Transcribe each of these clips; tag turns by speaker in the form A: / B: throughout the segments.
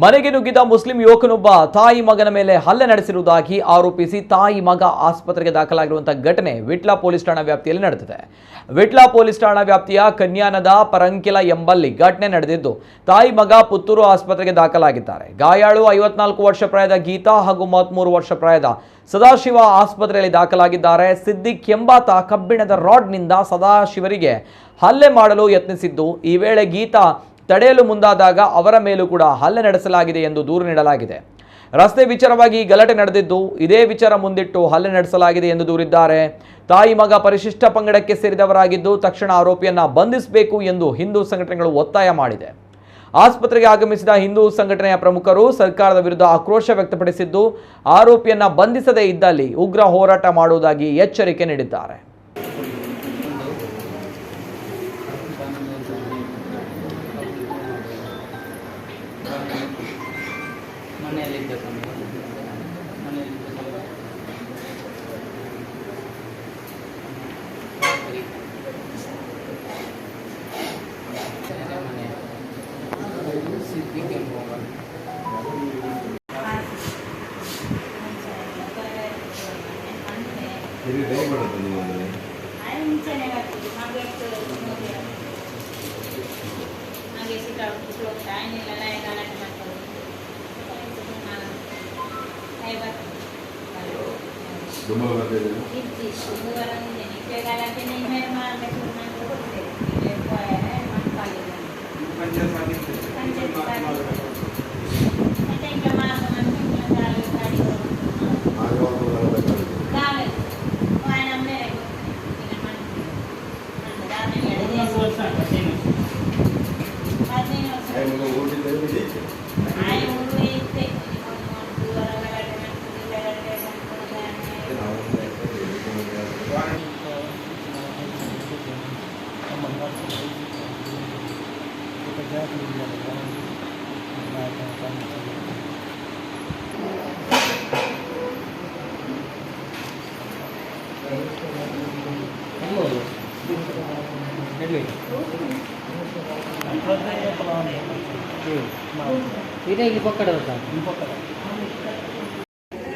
A: ಮನೆಗೆ ನುಗ್ಗಿದ ಮುಸ್ಲಿಂ ಯುವಕನೊಬ್ಬ ತಾಯಿ ಮಗನ ಮೇಲೆ ಹಲ್ಲೆ ನಡೆಸಿರುವುದಾಗಿ ಆರೋಪಿಸಿ ತಾಯಿ ಮಗ ಆಸ್ಪತ್ರೆಗೆ ದಾಖಲಾಗಿರುವಂತಹ ಘಟನೆ ವಿಟ್ಲ ಪೊಲೀಸ್ ಠಾಣಾ ವ್ಯಾಪ್ತಿಯಲ್ಲಿ ನಡೆದಿದೆ. ವಿಟ್ಲ ಪೊಲೀಸ್ ಠಾಣಾ ವ್ಯಾಪ್ತಿಯ ಕನ್ಯಾನದ ಪರಂಕಿಲ ಎಂಬಲ್ಲಿ ಘಟನೆ ನಡೆದಿದ್ದು ತಾಯಿ ಮಗ ಪುತ್ತೂರು ಆಸ್ಪತ್ರೆಗೆ ದಾಖಲಾಗಿದ್ದಾರೆ. ಗಾಯಾಳು 54 ವರ್ಷ ಪ್ರಾಯದ ಗೀತಾ ಹಾಗೂ 33 ವರ್ಷ ಪ್ರಾಯದ ಸದಾಶಿವ ಆಸ್ಪತ್ರೆಯಲ್ಲಿ ದಾಖಲಾಗಿದ್ದಾರೆ. ಸಿದ್ದಿಕ್ ಎಂಬಾತ ಕಬ್ಬಿಣದ ರಾಡ್ನಿಂದ ಸದಾಶಿವರಿಗೆ ಹಲ್ಲೆ ಮಾಡಲು ಯತ್ನಿಸಿದ್ದು, ಈ ವೇಳೆ ಗೀತಾ ತಡೆಯಲು ಮುಂದಾದಾಗ ಅವರ ಮೇಲೂ ಕೂಡ ಹಲ್ಲೆ ನಡೆಸಲಾಗಿದೆ ಎಂದು ದೂರು ನೀಡಲಾಗಿದೆ. ರಸ್ತೆ ವಿಚಾರವಾಗಿ ಗಲಾಟೆ ನಡೆದಿದ್ದು, ಇದೇ ವಿಚಾರ ಮುಂದಿಟ್ಟು ಹಲ್ಲೆ ನಡೆಸಲಾಗಿದೆ ಎಂದು ದೂರಿದ್ದಾರೆ. ತಾಯಿ ಮಗ ಪರಿಶಿಷ್ಟ ಪಂಗಡಕ್ಕೆ ಸೇರಿದವರಾಗಿದ್ದು ತಕ್ಷಣ ಆರೋಪಿಯನ್ನ ಬಂಧಿಸಬೇಕು ಎಂದು ಹಿಂದೂ ಸಂಘಟನೆಗಳು ಒತ್ತಾಯ ಮಾಡಿದೆ. ಆಸ್ಪತ್ರೆಗೆ ಆಗಮಿಸಿದ ಹಿಂದೂ ಸಂಘಟನೆಯ ಪ್ರಮುಖರು ಸರ್ಕಾರದ ವಿರುದ್ಧ ಆಕ್ರೋಶ ವ್ಯಕ್ತಪಡಿಸಿದ್ದು, ಆರೋಪಿಯನ್ನ ಬಂಧಿಸದೇ ಇದ್ದಲ್ಲಿ ಉಗ್ರ ಹೋರಾಟ ಮಾಡುವುದಾಗಿ ಎಚ್ಚರಿಕೆ ನೀಡಿದ್ದಾರೆ.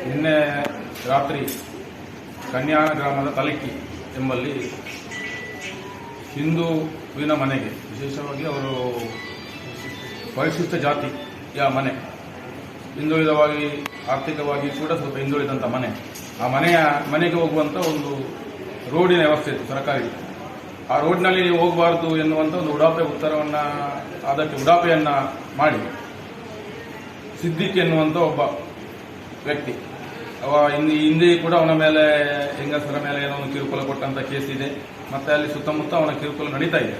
B: ನಿನ್ನೆ ರಾತ್ರಿ ಕನ್ಯಾನ ಗ್ರಾಮದ ತಲಕ್ಕಿ ಎಂಬಲ್ಲಿ ಹಿಂದೂವಿನ ಮನೆಗೆ, ವಿಶೇಷವಾಗಿ ಅವರು ಪರಿಶಿಷ್ಟ ಜಾತಿಯ ಹಿಂದುಳಿದವಾಗಿ ಆರ್ಥಿಕವಾಗಿ ಕೂಡ ಸ್ವಲ್ಪ ಹಿಂದುಳಿದಂಥ ಮನೆ. ಆ ಮನೆಗೆ ಹೋಗುವಂಥ ಒಂದು ರೋಡಿನ ವ್ಯವಸ್ಥೆ ಇತ್ತು ಸರ್ಕಾರಿ. ಆ ರೋಡ್ನಲ್ಲಿ ಹೋಗಬಾರ್ದು ಎನ್ನುವಂಥ ಒಂದು ಅದಕ್ಕೆ ಉಡಾಪೆಯನ್ನ ಮಾಡಿ ಸಿದ್ದಿಕ್ ಎನ್ನುವಂಥ ಒಬ್ಬ ವ್ಯಕ್ತಿ, ಹಿಂದೆ ಕೂಡ ಅವನ ಮೇಲೆ ಹೆಂಗಸರ ಮೇಲೆ ಏನೋ ಒಂದು ಕಿರುಕುಳ ಕೊಟ್ಟಂತ ಕೇಸ್ ಇದೆ. ಮತ್ತೆ ಅಲ್ಲಿ ಸುತ್ತಮುತ್ತ ಅವನ ಕಿರುಕುಳ ನಡೀತಾ ಇದೆ.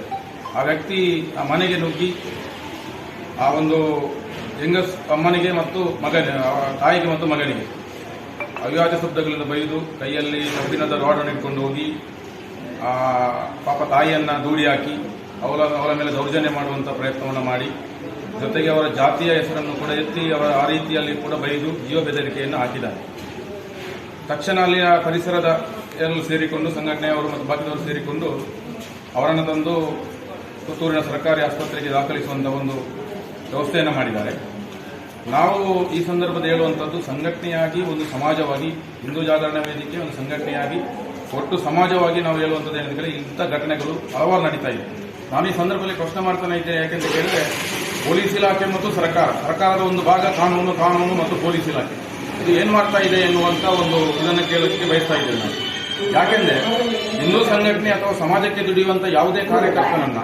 B: ಆ ವ್ಯಕ್ತಿ ಆ ಮನೆಗೆ ನುಗ್ಗಿ ಆ ಒಂದು ಅಮ್ಮನಿಗೆ ಮತ್ತು ತಾಯಿಗೆ ಮತ್ತು ಮಗನಿಗೆ ಅವ್ಯಾಜ ಶಬ್ದಗಳಿಂದ ಬೈದು ಕೈಯಲ್ಲಿ ಕಬ್ಬಿಣದ ರಾಡನ್ನು ಇಟ್ಕೊಂಡು ಹೋಗಿ ಆ ಪಾಪ ತಾಯಿಯನ್ನ ದೂಡಿ ಹಾಕಿ ಅವರ ಮೇಲೆ ದೌರ್ಜನ್ಯ ಮಾಡುವಂತ ಪ್ರಯತ್ನವನ್ನು ಮಾಡಿ, ಜೊತೆಗೆ ಅವರ ಜಾತಿಯ ಹೆಸರನ್ನು ಕೂಡ ಎತ್ತಿ ಅವರ ಆ ರೀತಿಯಲ್ಲಿ ಕೂಡ ಬೈದು ಜೀವ ಬೆದರಿಕೆಯನ್ನು ಹಾಕಿದ್ದಾರೆ. ತಕ್ಷಣ ಅಲ್ಲಿಯ ಪರಿಸರದ ಎಲ್ಲರೂ ಸೇರಿಕೊಂಡು, ಸಂಘಟನೆಯವರು ಮತ್ತು ಬಾಕಿದವರು ಸೇರಿಕೊಂಡು ಅವರನ್ನು ತಂದು ಪುತ್ತೂರಿನ ಸರ್ಕಾರಿ ಆಸ್ಪತ್ರೆಗೆ ದಾಖಲಿಸುವಂತಹ ಒಂದು ವ್ಯವಸ್ಥೆಯನ್ನು ಮಾಡಿದ್ದಾರೆ. ನಾವು ಈ ಸಂದರ್ಭದಲ್ಲಿ ಹೇಳುವಂಥದ್ದು, ಸಂಘಟನೆಯಾಗಿ ಒಂದು ಸಮಾಜವಾಗಿ ಹಿಂದೂ ಜಾಗರಣ ವೇದಿಕೆ ಒಂದು ಸಂಘಟನೆಯಾಗಿ ಒಟ್ಟು ಸಮಾಜವಾಗಿ ನಾವು ಹೇಳುವಂಥದ್ದು ಏನೆಂದರೆ, ಇಂಥ ಘಟನೆಗಳು ಹಲವಾರು ನಡೀತಾ ಇದೆ. ನಾನು ಈ ಸಂದರ್ಭದಲ್ಲಿ ಪ್ರಶ್ನೆ ಮಾಡ್ತಾನೆ ಇದ್ದೇನೆ. ಯಾಕೆಂತ ಹೇಳಿದ್ರೆ, ಪೊಲೀಸ್ ಇಲಾಖೆ ಮತ್ತು ಸರ್ಕಾರದ ಒಂದು ಭಾಗ ಕಾನೂನು ಮತ್ತು ಪೊಲೀಸ್ ಇಲಾಖೆ ಇದು ಏನ್ ಮಾಡ್ತಾ ಇದೆ ಎನ್ನುವಂತ ಒಂದು ಇದನ್ನು ಕೇಳೋದಕ್ಕೆ ಬಯಸ್ತಾ ಇದ್ದೇನೆ ನಾನು. ಯಾಕೆಂದ್ರೆ ಹಿಂದೂ ಸಂಘಟನೆ ಅಥವಾ ಸಮಾಜಕ್ಕೆ ದುಡಿಯುವಂತ ಯಾವುದೇ ಕಾರ್ಯಕರ್ತನನ್ನ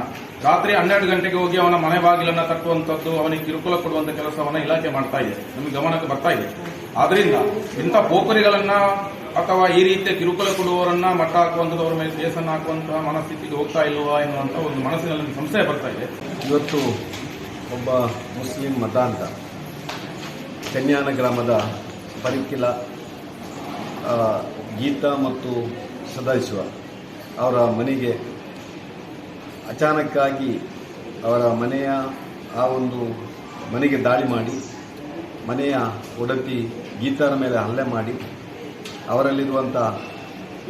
B: ರಾತ್ರಿ 12 ಗಂಟೆಗೆ ಹೋಗಿ ಅವನ ಮನೆ ಬಾಗಿಲನ್ನ ತಟ್ಟುವಂಥದ್ದು, ಅವನಿಗೆ ಕಿರುಕುಳ ಕೊಡುವಂತ ಕೆಲಸವನ್ನ ಇಲಾಖೆ ಮಾಡ್ತಾ ಇದೆ, ನಮಗೆ ಗಮನಕ್ಕೆ ಬರ್ತಾ ಇದೆ. ಆದ್ರಿಂದ ಇಂಥ ಪೋಖರಿಗಳನ್ನ ಅಥವಾ ಈ ರೀತಿಯ ಕಿರುಕುಳ ಕೊಡುವವರನ್ನ ಮಟ್ಟ ಹಾಕುವಂಥದ್ದು, ಅವರ ಮೇಲೆ ಕೇಸನ್ನು ಹಾಕುವಂತಹ ಮನಸ್ಥಿತಿಗೆ ಹೋಗ್ತಾ ಇಲ್ವಾ ಎನ್ನುವಂತ ಒಂದು ಮನಸ್ಸಿನಲ್ಲಿ ಸಂಶಯ ಬರ್ತಾ ಇದೆ.
C: ಇವತ್ತು ಒಬ್ಬ ಮುಸ್ಲಿಂ ಮತಾಂಧ ಕನ್ಯಾನ ಗ್ರಾಮದ ಪರಿಕಿಲ ಗೀತಾ ಮತ್ತು ಸದಾಶಿವ ಅವರ ಮನೆಗೆ ಅಚಾನಕ್ಕಾಗಿ ಅವರ ಮನೆಯ ಆ ಒಂದು ಮನೆಗೆ ದಾಳಿ ಮಾಡಿ ಮನೆಯ ಒಡತಿ ಗೀತಾರ ಮೇಲೆ ಹಲ್ಲೆ ಮಾಡಿ ಅವರಲ್ಲಿರುವಂಥ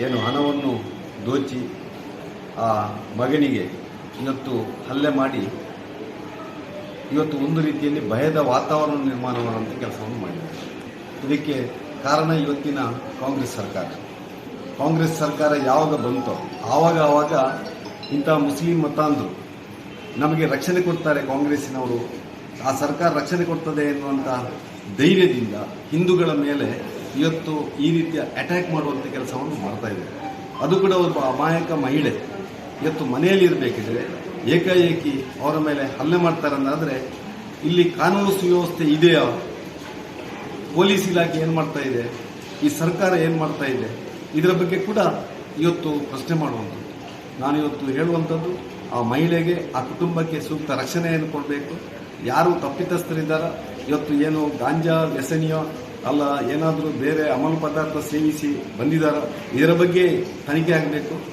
C: ಏನು ಹಣವನ್ನು ದೋಚಿ ಆ ಮಗನಿಗೆ ಇವತ್ತು ಹಲ್ಲೆ ಮಾಡಿ ಇವತ್ತು ಒಂದು ರೀತಿಯಲ್ಲಿ ಭಯದ ವಾತಾವರಣ ನಿರ್ಮಾಣ ಮಾಡುವಂಥ ಕೆಲಸವನ್ನು ಮಾಡಿದ್ದಾರೆ. ಇದಕ್ಕೆ ಕಾರಣ ಇವತ್ತಿನ ಕಾಂಗ್ರೆಸ್ ಸರ್ಕಾರ ಯಾವಾಗ ಬಂತೋ ಆವಾಗ ಇಂಥ ಮುಸ್ಲಿಂ ಮತಾಂಧರು ನಮಗೆ ರಕ್ಷಣೆ ಕೊಡ್ತಾರೆ, ಕಾಂಗ್ರೆಸ್ಸಿನವರು ಆ ಸರ್ಕಾರ ರಕ್ಷಣೆ ಕೊಡ್ತದೆ ಎನ್ನುವಂಥ ಧೈರ್ಯದಿಂದ ಹಿಂದೂಗಳ ಮೇಲೆ ಇವತ್ತು ಈ ರೀತಿಯ ಅಟ್ಯಾಕ್ ಮಾಡುವಂಥ ಕೆಲಸವನ್ನು ಮಾಡ್ತಾ ಇದೆ. ಅದು ಕೂಡ ಒಬ್ಬ ಅಮಾಯಕ ಮಹಿಳೆ ಇವತ್ತು ಮನೆಯಲ್ಲಿ ಇರಬೇಕಿದ್ರೆ ಏಕಾಏಕಿ ಅವರ ಮೇಲೆ ಹಲ್ಲೆ ಮಾಡ್ತಾರೆ ಅಂತಾದರೆ ಇಲ್ಲಿ ಕಾನೂನು ಸುವ್ಯವಸ್ಥೆ ಇದೆಯಾ? ಪೊಲೀಸ್ ಇಲಾಖೆ ಏನು ಮಾಡ್ತಾ ಇದೆ? ಈ ಸರ್ಕಾರ ಏನು ಮಾಡ್ತಾ ಇದೆ? ಇದರ ಬಗ್ಗೆ ಕೂಡ ಇವತ್ತು ಪ್ರಶ್ನೆ ಮಾಡುವಂಥದ್ದು. ನಾನಿವತ್ತು ಹೇಳುವಂಥದ್ದು, ಆ ಮಹಿಳೆಗೆ, ಆ ಕುಟುಂಬಕ್ಕೆ ಸೂಕ್ತ ರಕ್ಷಣೆಯನ್ನು ಕೊಡಬೇಕು. ಯಾರು ತಪ್ಪಿತಸ್ಥರಿದ್ದಾರ, ಇವತ್ತು ಏನು ಗಾಂಜಾ ವ್ಯಸನಿಯೋ ಅಲ್ಲ ಏನಾದರೂ ಬೇರೆ ಅಮಲು ಪದಾರ್ಥ ಸೇವಿಸಿ ಬಂದಿದ್ದಾರ, ಇದರ ಬಗ್ಗೆ ತನಿಖೆ ಆಗಬೇಕು.